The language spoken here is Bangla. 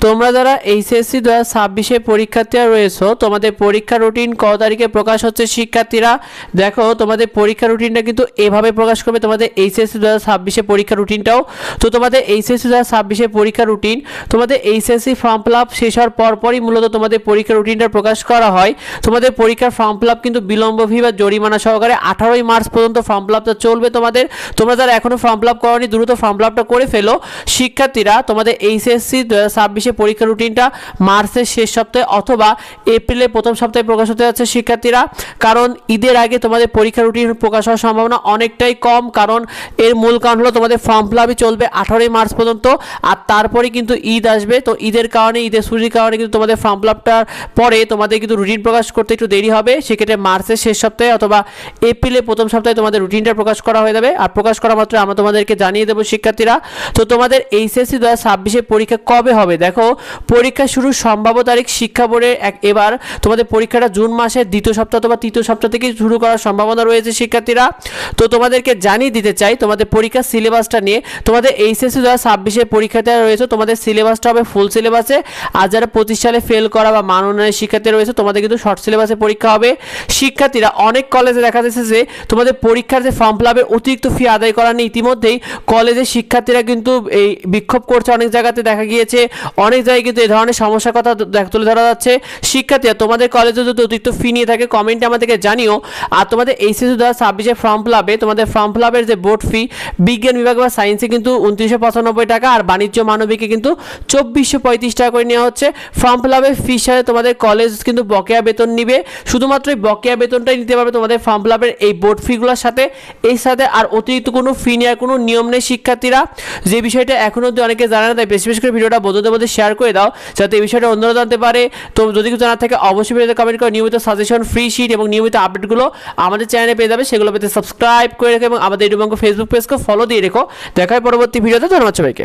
তোমরা যারা এইচএসসি 2026 পরীক্ষার্থীরা রয়েছো, তোমাদের পরীক্ষা রুটিন কত তারিখে প্রকাশ হচ্ছে শিক্ষার্থীরা? দেখো, তোমাদের পরীক্ষা রুটিনটা কিন্তু এভাবে প্রকাশ করবে তোমাদের এইচএসসি 2026 পরীক্ষা রুটিনটাও। তো তোমাদের এইচএসসি 2026 পরীক্ষা রুটিন তোমাদের এইচএসসি ফর্ম ফিল আপ শেষ হওয়ার পরপরই মূলত তোমাদের পরীক্ষা রুটিনটা প্রকাশ করা হয়। তোমাদের পরীক্ষার ফর্ম ফিল আপ কিন্তু বিলম্ব ফি বা জরিমানা সহকারে 18 মার্চ পর্যন্ত ফর্ম ফিল আপটা চলবে তোমাদের। তোমরা যারা এখনো ফর্ম ফিল আপ করোনি দ্রুত ফর্ম ফিল আপটা করে ফেলো শিক্ষার্থীরা। তোমাদের এইচএসসি 2026 পরীক্ষা রুটিনটা মার্চের শেষ সপ্তাহে অথবা এপ্রিলের প্রথম সপ্তাহে প্রকাশ হতে যাচ্ছে শিক্ষার্থীরা। কারণ ঈদের আগে তোমাদের পরীক্ষা রুটিন প্রকাশ হওয়ার সম্ভাবনা অনেকটাই কম, কারণ এর মূল কারণ হলো তোমাদের ফর্ম ফিল আপই চলবে 18 মার্চ পর্যন্ত, আর তারপরে কিন্তু ঈদ আসবে। তো ঈদের কারণে, ঈদের ছুটির কারণে কিন্তু তোমাদের ফর্ম ফিল আপটার পরে তোমাদের কিন্তু রুটিন প্রকাশ করতে একটু দেরি হবে। সেক্ষেত্রে মার্চের শেষ সপ্তাহে অথবা এপ্রিলের প্রথম সপ্তাহে তোমাদের রুটিনটা প্রকাশ করা হয়ে যাবে। আর প্রকাশ করা মাত্র আমরা তোমাদেরকে জানিয়ে দেবো শিক্ষার্থীরা। তো তোমাদের এইচএসসি 2026 পরীক্ষা কবে হবে? দেখো, পরীক্ষা শুরুর সম্ভাব্য তারিখ শিক্ষা বোর্ডের এবার তোমাদের পরীক্ষাটা জুন মাসের দ্বিতীয় সপ্তাহ অথবা তৃতীয় সপ্তাহ থেকে শুরু করার সম্ভাবনা রয়েছে শিক্ষার্থীরা। তো তোমাদেরকে জানিয়ে দিতে চাই তোমাদের পরীক্ষার সিলেবাসটা নিয়ে। তোমাদের এইচএসসি 2026 পরীক্ষার্থীরা রয়েছে, তোমাদের সিলেবাসটা হবে ফুল সিলেবাসে। আর যারা 25 সালে ফেল করা বা মান উন্নয়নের শিক্ষার্থীরা রয়েছে, তোমাদের কিন্তু শর্ট সিলেবাসে পরীক্ষা হবে শিক্ষার্থীরা। অনেক কলেজে দেখা যাচ্ছে যে তোমাদের পরীক্ষার যে ফর্ম ফিল আপের অতিরিক্ত ফি আদায় করা নিয়ে ইতিমধ্যেই কলেজের শিক্ষার্থীরা কিন্তু এই বিক্ষোভ করছে। অনেক জায়গাতে দেখা গিয়েছে, অনেক জায়গায় কিন্তু এই ধরনের সমস্যার কথা তুলে ধরা যাচ্ছে শিক্ষার্থীরা। তোমাদের কলেজে যদি অতিরিক্ত ফি নিয়ে থাকে কমেন্টে আমাদেরকে জানিও। আর তোমাদের এইচএসসি 2026 ফর্ম ফিল আপে তোমাদের ফর্ম ফিল আপের যে বোর্ড ফি, বিজ্ঞান বিভাগ বা সায়েন্সে কিন্তু 2995 টাকা, আর বাণিজ্য মানবিকে কিন্তু 2435 টাকা করে নেওয়া হচ্ছে। ফর্ম ফিল আপের ফির সাথে তোমাদের কলেজ কিন্তু বকেয়া বেতন নিবে, শুধুমাত্র এই বকেয়া বেতনটাই নিতে পারবে তোমাদের ফর্ম ফিল আপের এই বোর্ড ফিগুলোর সাথে। এই সাথে আর অতিরিক্ত কোনো ফি নেওয়ার কোনো নিয়ম নেই শিক্ষার্থীরা। যে বিষয়টা এখনও অবধি অনেকে জানে না, তাই বেশি বেশি করে ভিডিওটা বন্ধুদের মধ্যে শেয়ার করে দাও যাতে এই বিষয়টা অন্যরা জানতে পারে। তো যদি কিছু জানার থাকে অবশ্যই ভিডিওতে কমেন্ট করে নিয়মিত সাজেশন, ফ্রি শিট এবং নিয়মিত আপডেটগুলো আমাদের চ্যানেলে পেয়ে যাবে। সেগুলো পেতে সাবস্ক্রাইব করে রেখো এবং আমাদের ইউটিউব ফেসবুক পেজকে ফলো দিয়ে রেখো। দেখা হয় পরবর্তী ভিডিওতে। ধন্যবাদ সবাইকে।